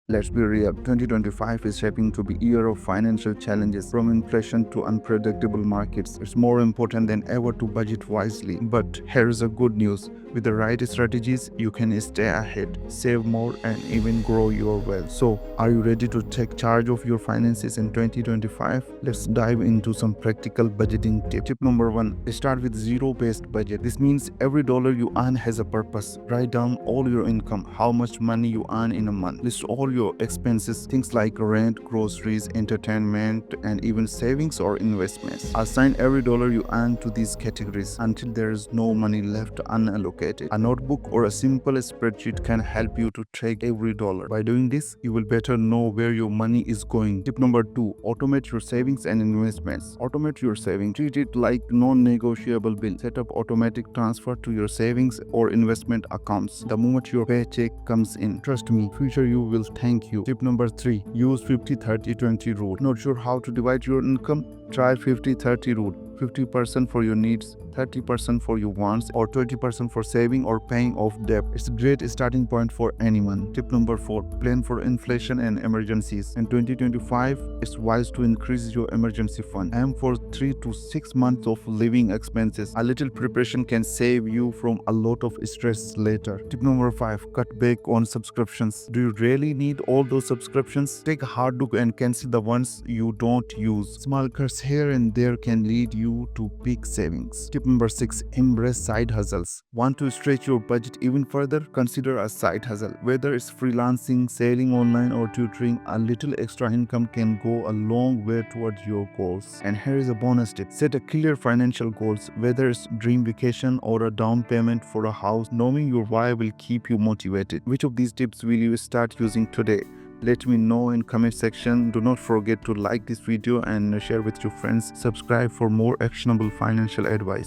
Let's be real, 2025 is shaping to be a year of financial challenges from inflation to unpredictable markets. It's more important than ever to budget wisely. But here's the good news. With the right strategies, you can stay ahead, save more and even grow your wealth. So, are you ready to take charge of your finances in 2025? Let's dive into some practical budgeting tips. Tip number 1, start with zero-based budget. This means every dollar you earn has a purpose. Write down all your income, how much money you earn in a month. List all your expenses, things like rent, groceries, entertainment, and even savings or investments. Assign every dollar you earn to these categories until there is no money left unallocated. A notebook or a simple spreadsheet can help you to track every dollar. By doing this, you will better know where your money is going. Tip number 2, automate your savings and investments. Automate your savings. Treat it like non-negotiable bill. Set up automatic transfer to your savings or investment accounts the moment your paycheck comes in. Trust me, future you will thank you. Tip number 3, use 50-30-20 rule. Not sure how to divide your income? Try 50-30 rule. 50% for your needs, 30% for your wants, or 20% for saving or paying off debt. It's a great starting point for anyone. Tip number 4, plan for inflation and emergencies. In 2025, it's wise to increase your emergency fund. Aim for 3 to 6 months of living expenses. A little preparation can save you from a lot of stress later. Tip number 5, cut back on subscriptions. Do you really need all those subscriptions? Take a hard look and cancel the ones you don't use. Small cuts here and there can lead you to big savings. Tip number 6, embrace side hustles. Want to stretch your budget even further? Consider a side hustle. Whether it's freelancing, selling online, or tutoring, a little extra income can go a long way towards your goals. And here is a bonus tip. Set a clear financial goals, whether it's dream vacation or a down payment for a house. Knowing your why will keep you motivated. Which of these tips will you start using today? Let me know in comment section. Do not forget to like this video and share with your friends. Subscribe for more actionable financial advice.